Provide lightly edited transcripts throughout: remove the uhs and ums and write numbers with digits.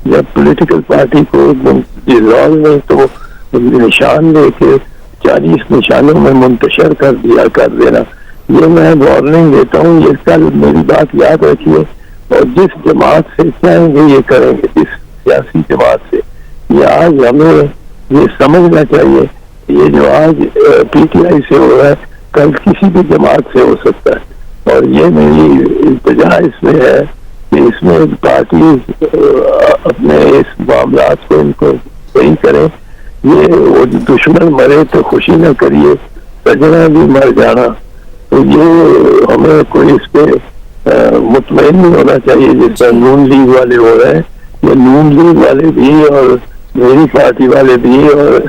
جب political party کو dissolve میں تو نشان لے کے 40 نشانوں میں منتشر کر دینا، یہ میں وارننگ دیتا ہوں. یہ کل میری بات یاد رکھیے، اور جس جماعت سے چاہیں گے یہ کریں گے، جس سیاسی جماعت سے. یہ آج ہمیں یہ سمجھنا چاہیے، یہ جو آج پی ٹی آئی سے ہو رہا ہے کل کسی بھی جماعت سے ہو سکتا ہے. اور یہ میری التجا اس میں ہے کہ اس میں پارٹی اپنے اس معاملات کو ان کو صحیح کریں. یہ وہ دشمن مرے تو خوشی نہ کریے، سجنا بھی مر جانا. تو یہ ہمیں کوئی اس پہ مطمئن نہیں ہونا چاہیے جس طرح نون لیگ والے ہو رہے ہیں. یہ نون لیگ والے بھی اور میری پارٹی والے بھی اور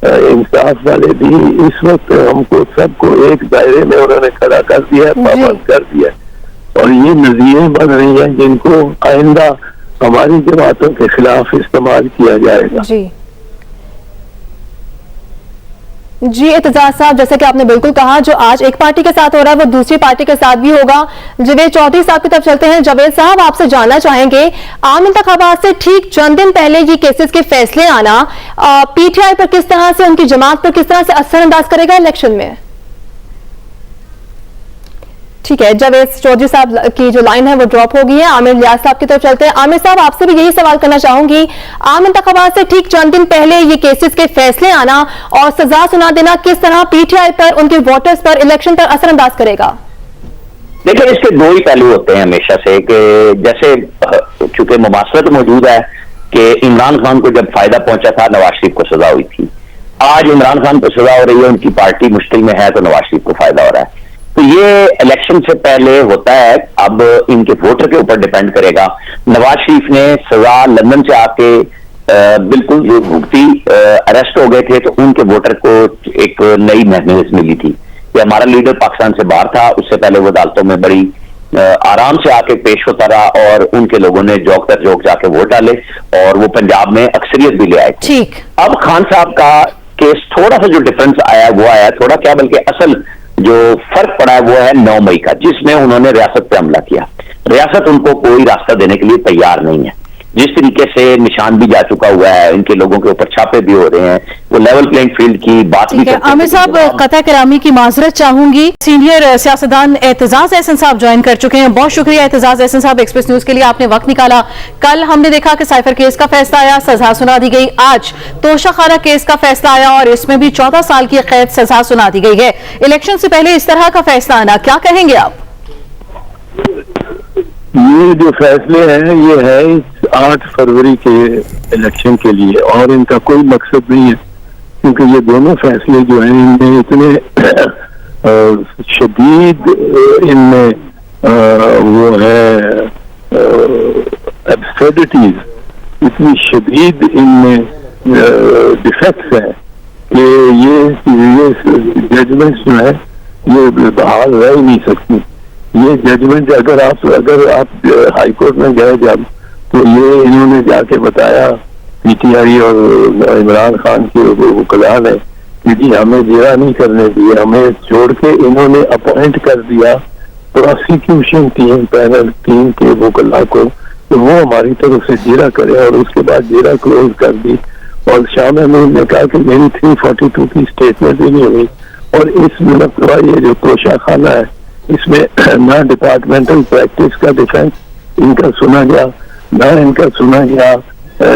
انصاف والے بھی اس وقت ہم کو سب کو ایک دائرے میں انہوں نے کھڑا کر دیا ہے، پابند کر دیا ہے. اور یہ نظریے بن رہی ہیں جن کو آئندہ ہماری جماعتوں کے خلاف استعمال کیا جائے گا. جی اعتزاز صاحب، جیسے کہ آپ نے بالکل کہا، جو آج ایک پارٹی کے ساتھ ہو رہا ہے وہ دوسری پارٹی کے ساتھ بھی ہوگا. جاوید چودھری صاحب کی طرف چلتے ہیں. جاوید صاحب، آپ سے جاننا چاہیں گے، عام انتخابات سے ٹھیک چند دن پہلے یہ کیسز کے فیصلے آنا پی ٹی آئی پر کس طرح سے، ان کی جماعت پر کس طرح سے اثر انداز کرے گا الیکشن میں؟ ٹھیک ہے، جاوید چودھری صاحب کی جو لائن ہے وہ ڈراپ ہو گئی ہے. عامر الیاس صاحب کی طرف چلتے ہیں. عامر صاحب، آپ سے بھی یہی سوال کرنا چاہوں گی، عام انتخابات سے ٹھیک چند دن پہلے یہ کیسز کے فیصلے آنا اور سزا سنا دینا کس طرح پی ٹی آئی پر، ان کے ووٹرز پر، الیکشن پر اثر انداز کرے گا؟ دیکھیں، اس کے دو ہی پہلو ہوتے ہیں ہمیشہ سے، کہ جیسے چونکہ مماثلت موجود ہے کہ عمران خان کو جب فائدہ پہنچا تھا نواز شریف کو سزا ہوئی تھی. آج عمران خان کو سزا ہو رہی ہے، ان کی پارٹی مشکل میں ہے تو نواز شریف کو فائدہ ہو رہا ہے. تو یہ الیکشن سے پہلے ہوتا ہے. اب ان کے ووٹر کے اوپر ڈیپینڈ کرے گا. نواز شریف نے سزا لندن سے آ کے بالکل جو بھگتی، اریسٹ ہو گئے تھے تو ان کے ووٹر کو ایک نئی محنت ملی تھی کہ ہمارا لیڈر پاکستان سے باہر تھا. اس سے پہلے وہ عدالتوں میں بڑی آرام سے آ کے پیش ہوتا رہا اور ان کے لوگوں نے جوک در جوک جا کے ووٹ ڈالے اور وہ پنجاب میں اکثریت بھی لے آئے تھے. اب خان صاحب کا کیس تھوڑا سا جو ڈفرنس آیا وہ آیا تھوڑا کیا، بلکہ اصل جو فرق پڑا ہے وہ ہے 9 مئی کا، جس میں انہوں نے ریاست پہ حملہ کیا. ریاست ان کو کوئی راستہ دینے کے لیے تیار نہیں ہے. جس طریقے سے نشان بھی جا چکا ہوا ہے، ان کے لوگوں کے اوپر چھاپے بھی ہو رہے ہیں، وہ لیول پلینگ فیلڈ کی بات بھی کرتے ہیں. عامر صاحب، قطع کلامی کی معذرت چاہوں گی. سینئر سیاستدان اعتزاز احسن صاحب جوائن کر چکے ہیں. بہت شکریہ اعتزاز احسن صاحب، ایکسپریس نیوز کے لیے آپ نے وقت نکالا. کل ہم نے دیکھا کہ سائفر کیس کا فیصلہ آیا، سزا سنا دی گئی. آج توشہ خانہ کیس کا فیصلہ آیا اور اس میں بھی 14 سال کی قید سزا سنا دی گئی ہے. الیکشن سے پہلے اس طرح کا فیصلہ آنا، کیا کہیں گے آپ؟ یہ جو فیصلے ہیں یہ ہے 8 فروری کے الیکشن کے لیے، اور ان کا کوئی مقصد نہیں ہے، کیونکہ یہ دونوں فیصلے جو ہیں ان میں اتنے شدید ان میں وہ ہے ایبسرڈیٹیز، اتنی شدید ان میں ڈیفیکٹس ہیں کہ یہ ججمنٹس جو ہے یہ بحال رہ ہی نہیں سکتی. یہ ججمنٹ اگر آپ ہائی کورٹ میں گئے جب، تو یہ انہوں نے جا کے بتایا پی ٹی آئی اور عمران خان کے وکلاء نے کہ جی ہمیں جیرا نہیں کرنے دیے، ہمیں چھوڑ کے انہوں نے اپوائنٹ کر دیا پروسیکیوشن ٹیم، پینل ٹیم کے وکلاء کو کہ وہ ہماری طرف سے جیرا کرے، اور اس کے بعد جیرا کلوز کر دی. اور شاہ محمود نے کہا کہ میری 342 کی اسٹیٹمنٹ بھی نہیں ہوئی. اور اس مرتبہ یہ جو توشہ خانہ ہے اس میں نہ ڈپارٹمنٹل پریکٹس کا ڈیفینس ان کا سنا گیا، نہ ان کا سنا گیا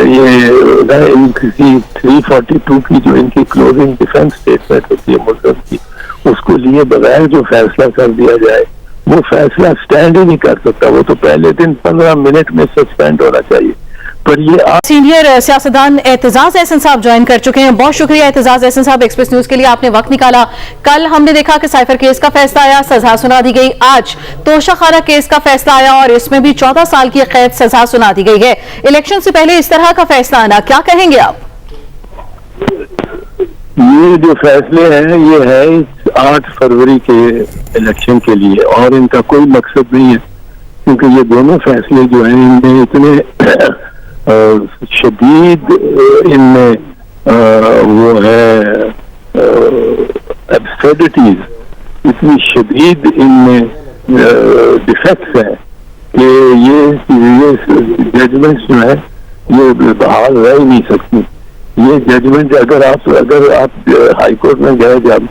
یہ ان کی 342 کی جو ان کی کلوزنگ ڈیفینس اسٹیٹمنٹ ہوتی ہے ملزم کی، اس کو لیے بغیر جو فیصلہ کر دیا جائے وہ فیصلہ سٹینڈ ہی نہیں کر سکتا. وہ تو پہلے دن 15 منٹ میں سسپینڈ ہونا چاہیے. پر یہ سینئر سیاستدان اعتزاز احسن صاحب جوائن کر چکے ہیں. بہت شکریہ اعتزاز احسن صاحب، ایکسپریس نیوز کے لیے آپ نے وقت نکالا. کل ہم نے دیکھا کہ سائفر کیس کا فیصلہ آیا، سزا سنا دی گئی. آج توشہ خانہ کیس کا فیصلہ آیا اور اس میں بھی 14 سال کی قید سزا سنا دی گئی ہے. الیکشن سے پہلے اس طرح کا فیصلہ آنا، کیا کہیں گے آپ؟ یہ جو فیصلے ہیں یہ ہے 8 فروری کے الیکشن کے لیے، اور ان کا کوئی مقصد نہیں ہے، کیونکہ یہ دونوں فیصلے جو ہیں ان میں اتنے شدید ان میں وہ ہے ایبسرڈیٹیز، اتنی شدید ان میں ڈیفیکٹس ہیں کہ یہ ججمنٹس جو ہے یہ بحال رہ ہی نہیں سکتی. یہ ججمنٹ اگر آپ ہائی کورٹ میں گئے جب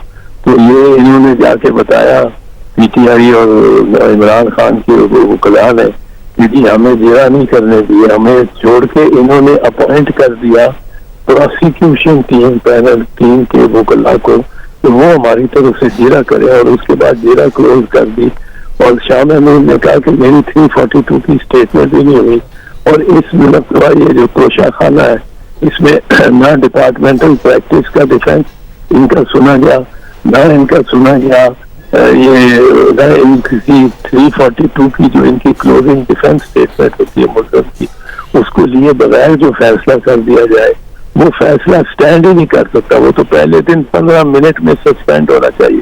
تو یہ انہوں نے جا کے بتایا پی ٹی آئی اور عمران خان کے وکلاء نے کہ جی ہمیں جیرا نہیں کرنے دیے, ہمیں چھوڑ کے انہوں نے اپوائنٹ کر دیا پروسیکیوشن ٹیم پینل ٹیم کے وکلاء کو کہ وہ ہماری طرف سے جیرا کرے, اور اس کے بعد جیرا کلوز کر دی. اور شاہ محمود نے کہا کہ میری 342 کی اسٹیٹمنٹ بھی نہیں ہوئی. اور اس مرتبہ یہ جو توشہ خانہ ہے اس میں نہ ڈپارٹمنٹل پریکٹس کا ڈیفینس ان کا سنا گیا, نہ ان کا سنا گیا یہ نہ ان کسی 342 کی جو ان کی کلوزنگ ڈیفینس اسٹیٹمنٹ ہوتی ہے ملزم کی, اس کو لیے بغیر جو فیصلہ کر دیا جائے وہ فیصلہ سٹینڈ ہی نہیں کر سکتا. وہ تو پہلے دن 15 منٹ میں سسپینڈ ہونا چاہیے,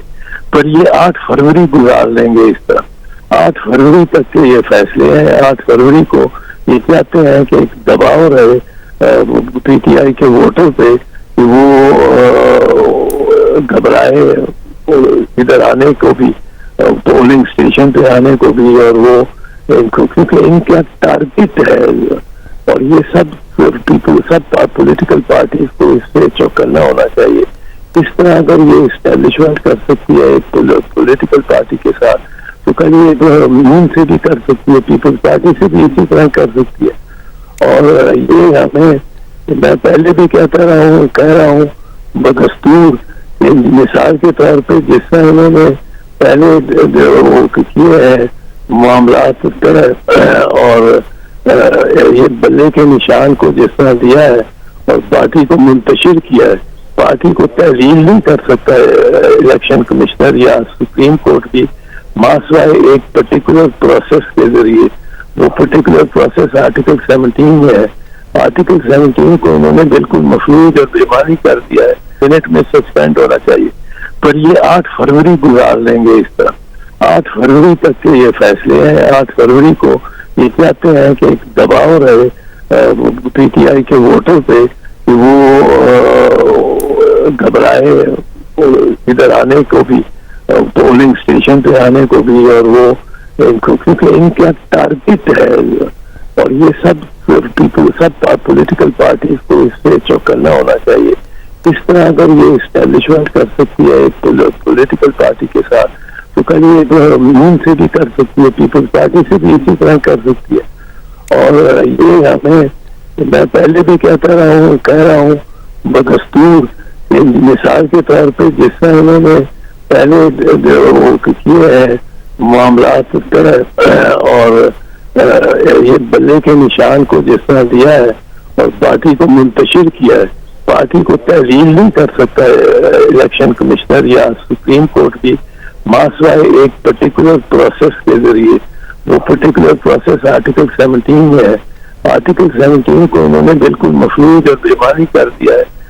پر یہ 8 فروری گزار لیں گے اس طرح. 8 فروری تک کے یہ فیصلے ہیں. 8 فروری کو یہ چاہتے ہیں کہ ایک دباؤ رہے پی ٹی آئی کے ووٹر پہ کہ وہ گھبرائے ادھر آنے کو بھی, پولنگ اسٹیشن پہ آنے کو بھی, اور وہ کیونکہ ان کا ٹارگیٹ ہے. اور یہ سب پولیٹیکل پارٹیز کو اس سے چوکنا ہونا چاہیے. اس طرح اگر یہ اسٹیبلشمنٹ کر سکتی ہے ایک پولیٹیکل پارٹی کے ساتھ تو کل یہ مون سے بھی کر سکتی ہے, پیپلز پارٹی سے بھی اسی طرح کر سکتی ہے. اور یہ ہمیں میں پہلے بھی کہہ رہا ہوں بدستور مثال کے طور پہ جس طرح انہوں نے پہلے کیے ہیں معاملات اور یہ بلے کے نشان کو جس طرح دیا ہے اور پارٹی کو منتشر کیا ہے, پارٹی کو تحلیل نہیں کر سکتا الیکشن کمشنر یا سپریم کورٹ کی ماسوائے ایک پرٹیکولر پروسیس کے ذریعے. وہ پرٹیکولر پروسیس آرٹیکل 17 میں ہے. آرٹیکل 17 کو انہوں نے بالکل مفلوج اور بےمانی کر دیا ہے. منٹ میں سسپینڈ ہونا چاہیے, پر یہ 8 فروری گزار لیں گے اس طرح. 8 فروری تک کے یہ فیصلے ہیں. 8 فروری کو یہ چاہتے ہیں کہ ایک دباؤ رہے پی ٹی آئی کے ووٹر پہ کہ وہ گھبرائے ادھر آنے کو بھی, پولنگ اسٹیشن پہ آنے کو بھی, اور وہ کیونکہ ان کا ٹارگیٹ ہے. اور یہ سب پولیٹیکل پارٹیز کو اس سے چوکنا ہونا چاہیے. اس طرح اگر یہ اسٹیبلشمنٹ کر سکتی ہے ایک پولیٹیکل پارٹی کے ساتھ تو کل یہ مون سے بھی کر سکتی ہے, پیپلز پارٹی سے بھی اسی طرح کر سکتی ہے. اور یہ ہمیں میں پہلے بھی کہہ رہا ہوں بدستور مثال کے طور پہ جس طرح انہوں نے پہلے کیے ہیں معاملات اور یہ بلے کے نشان کو جس طرح دیا ہے اور پارٹی کو منتشر کیا ہے, پارٹی کو تحلیل نہیں کر سکتا الیکشن کمشنر یا سپریم کورٹ کی ماسوائے ایک پرٹیکولر پروسیس کے ذریعے. وہ پرٹیکولر پروسیس آرٹیکل 17 میں ہے. آرٹیکل 17 کو انہوں نے بالکل مفلوج اور بےمانی کر دیا ہے.